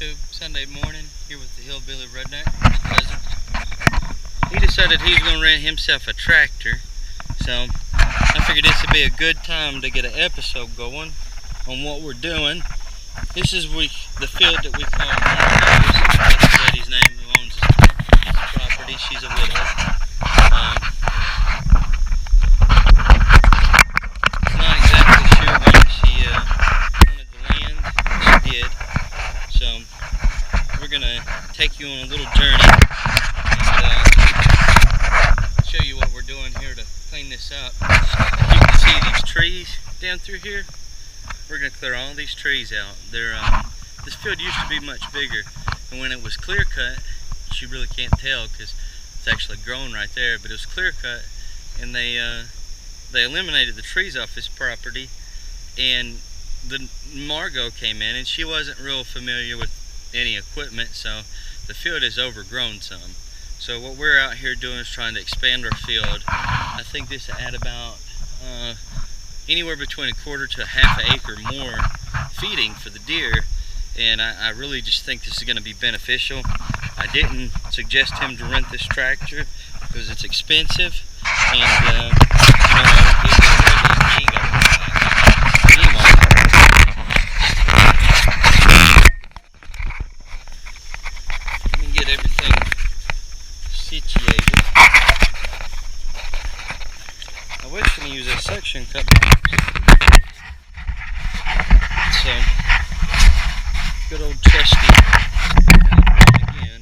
YouTube Sunday morning here with the hillbilly redneck, his cousin. He decided he was going to rent himself a tractor, so I figured this would be a good time to get an episode going on what we're doing. This is the field that we call Margots. That's the lady's name who owns this property. She's a widow. Not exactly sure why she wanted the land, but she did. So we're gonna take you on a little journey and show you what we're doing here to clean this up. You can see these trees down through here. We're gonna clear all these trees out. This field used to be much bigger, and when it was clear cut, you really can't tell because it's actually grown right there. But it was clear cut, and they eliminated the trees off this property, and the Margot came in, and she wasn't real familiar with any equipment, so the field is overgrown some. So what we're out here doing is trying to expand our field. I think this will add about anywhere between a quarter to a half an acre more feeding for the deer, and I really just think this is going to be beneficial. I didn't suggest him to rent this tractor because it's expensive, and he ain't got anyway. Let me get everything situated. I wish I could use a suction cup. So, good old trusty again.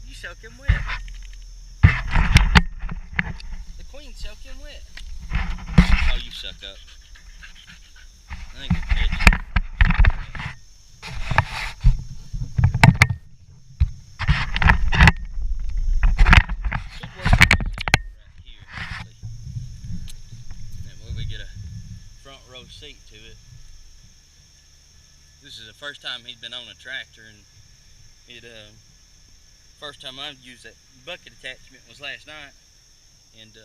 You soaking wet. The queen's soaking wet. Oh, you suck up. I think it's edgy. Should work right here, actually. That way we get a front row seat to it. This is the first time he's been on a tractor, and first time I've used that bucket attachment was last night, and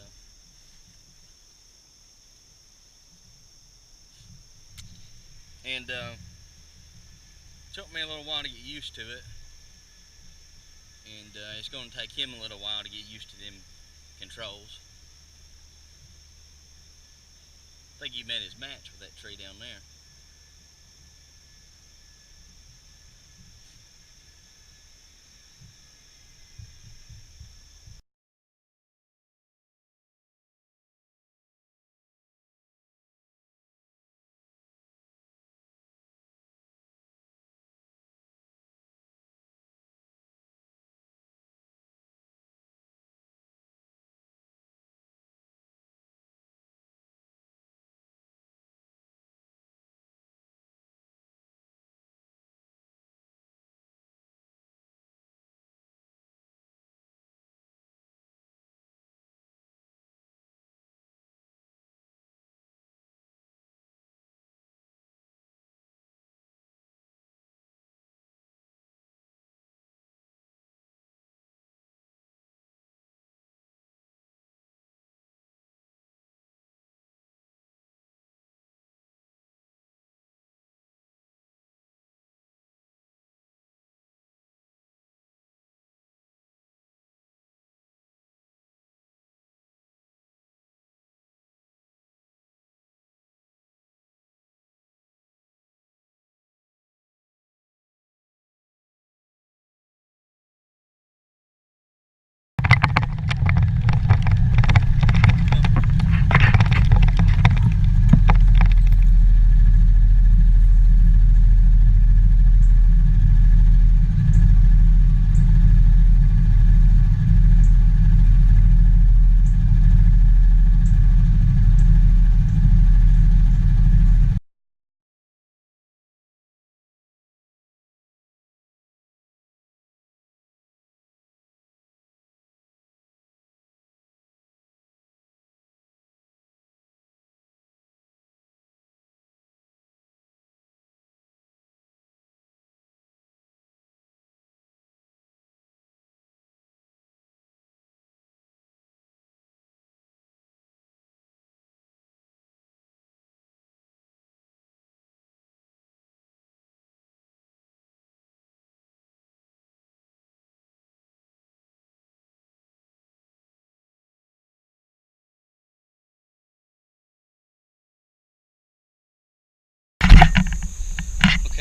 took me a little while to get used to it, and it's going to take him a little while to get used to them controls. I think he met his match with that tree down there.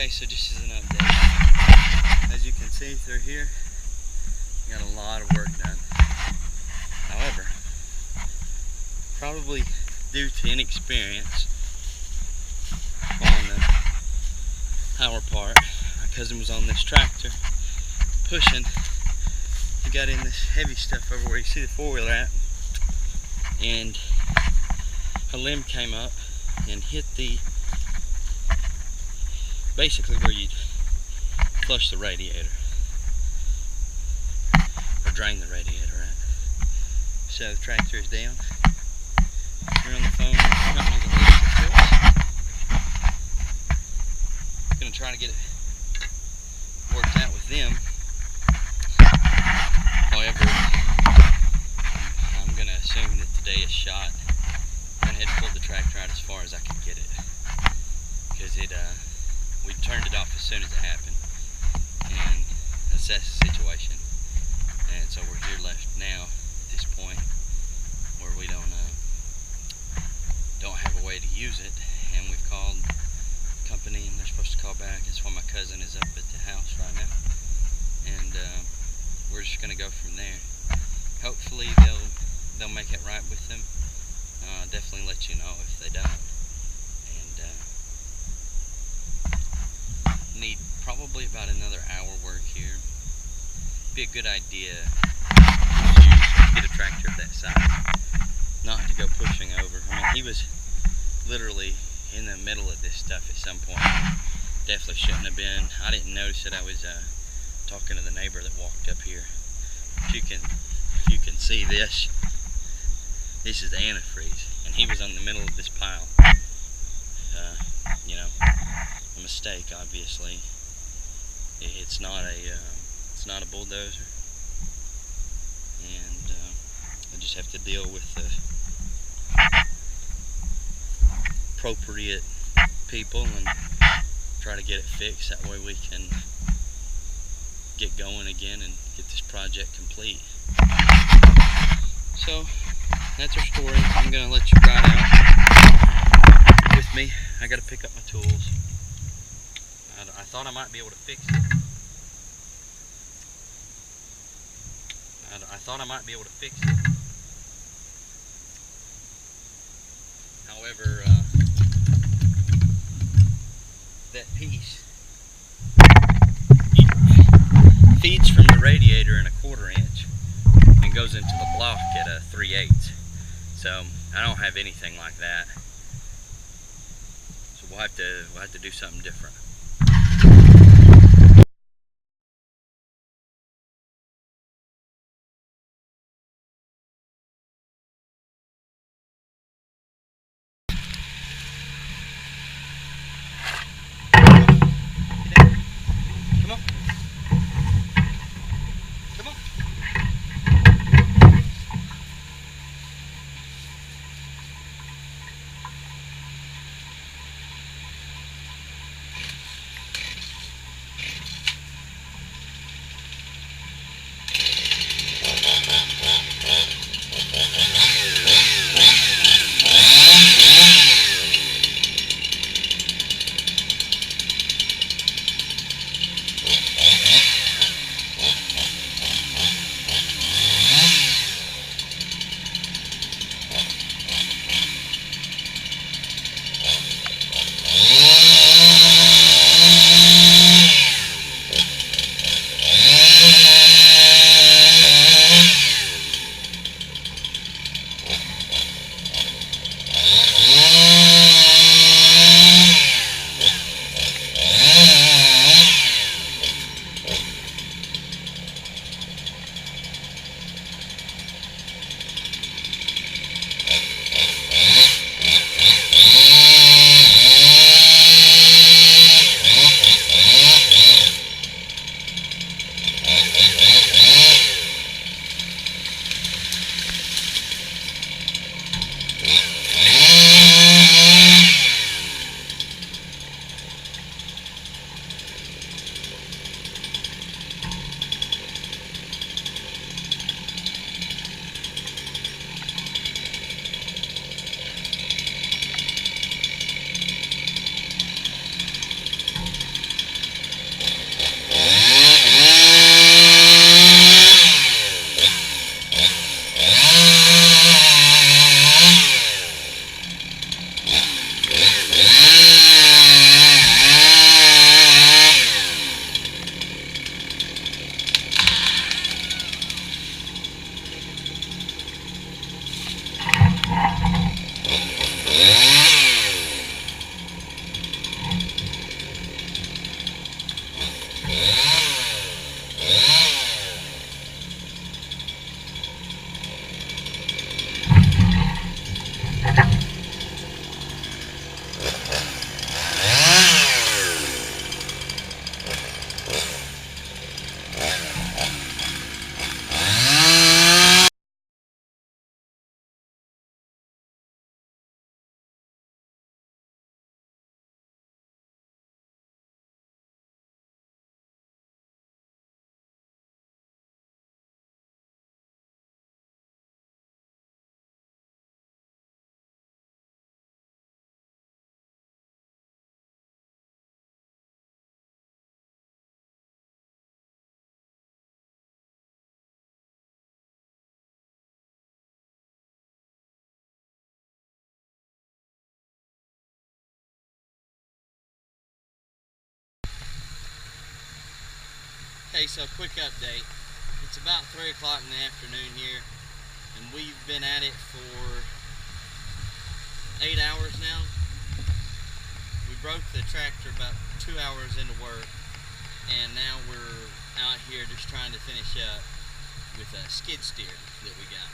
Okay, so just as an update, as you can see through here, we got a lot of work done. However, probably due to inexperience on our part, my cousin was on this tractor pushing. He got in this heavy stuff over where you see the four-wheeler at, and a limb came up and hit the, basically where you flush the radiator or drain the radiator at. So the tractor is down. We're on the phone with the company that leased it to us. Gonna try to get it worked out with them. However, I'm gonna assume that today is shot. I went ahead and pulled the tractor out as far as I could get it, because we turned it off as soon as it happened and assessed the situation. And so we're here left now at this point where we don't have a way to use it, and we've called the company and they're supposed to call back. That's why my cousin is up at the house right now, and we're just gonna go from there. Hopefully they'll make it right with them. Definitely let you know if they don't. And need probably about another hour work here. Be a good idea to get a tractor of that size, not to go pushing over. I mean, he was literally in the middle of this stuff at some point. Definitely shouldn't have been. I didn't notice it. I was talking to the neighbor that walked up here. If you can see this is the antifreeze, and he was on the middle of this pile. You know, a mistake, obviously. It's not a bulldozer, and I just have to deal with the appropriate people and try to get it fixed. That way we can get going again and get this project complete. So that's our story. I'm gonna let you ride out with me. I gotta pick up my tools. I thought I might be able to fix it. I thought I might be able to fix it. However, that piece feeds from the radiator in a 1/4 inch and goes into the block at a 3/8. So I don't have anything like that. So we'll have to do something different. Hey, so quick update. It's about 3 o'clock in the afternoon here, and we've been at it for 8 hours now. We broke the tractor about 2 hours into work, and now we're out here just trying to finish up with a skid steer that we got.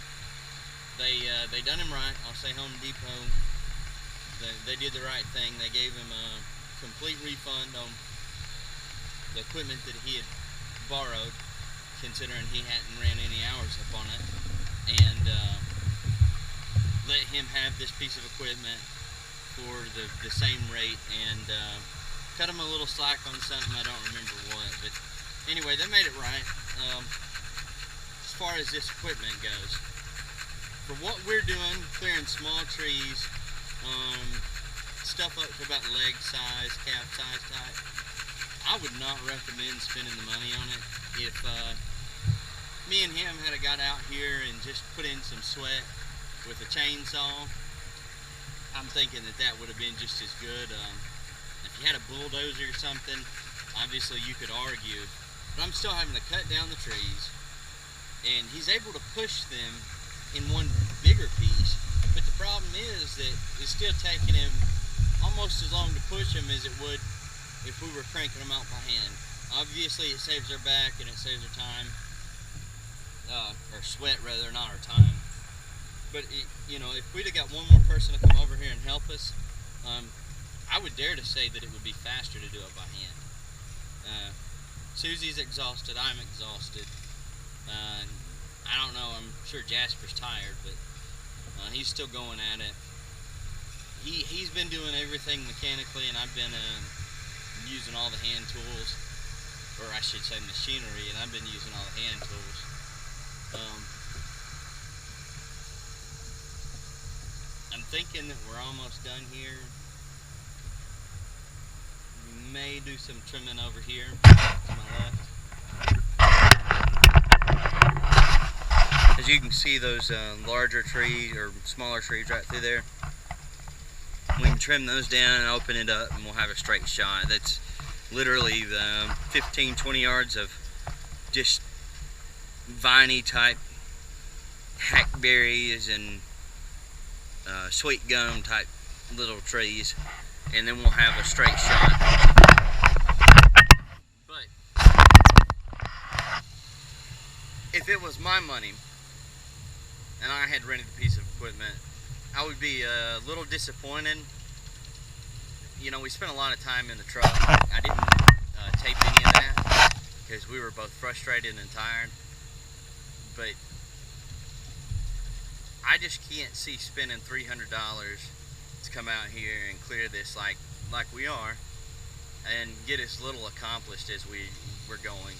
They done him right. I'll say Home Depot, they did the right thing. They gave him a complete refund on the equipment that he had borrowed, considering he hadn't ran any hours up on it, and let him have this piece of equipment for the same rate, and cut him a little slack on something, I don't remember what, but anyway, they made it right. As far as this equipment goes, for what we're doing, clearing small trees, stuff up to about leg size, calf size type, I would not recommend spending the money on it. If me and him had got out here and just put in some sweat with a chainsaw, I'm thinking that would have been just as good. If you had a bulldozer or something, obviously you could argue, but I'm still having to cut down the trees, and he's able to push them in one bigger piece, but the problem is that it's still taking him almost as long to push them as it would if we were cranking them out by hand. Obviously it saves our back and it saves our time, or sweat rather, not our time. But you know, if we'd have got one more person to come over here and help us, I would dare to say that it would be faster to do it by hand. Susie's exhausted, I'm exhausted. I don't know, I'm sure Jasper's tired, but he's still going at it. He's been doing everything mechanically, and I've been using all the hand tools, or I should say machinery, and I've been using all the hand tools. I'm thinking that we're almost done here. We may do some trimming over here to my left. As you can see, those larger trees or smaller trees right through there, we can trim those down and open it up, and we'll have a straight shot. That's literally 15-20 yards of just viney type hackberries and sweet gum type little trees, and then we'll have a straight shot. But if it was my money and I had rented a piece of equipment, I would be a little disappointed. You know, we spent a lot of time in the truck. I didn't tape any of that because we were both frustrated and tired. But I just can't see spending $300 to come out here and clear this like we are, and get as little accomplished as we're going.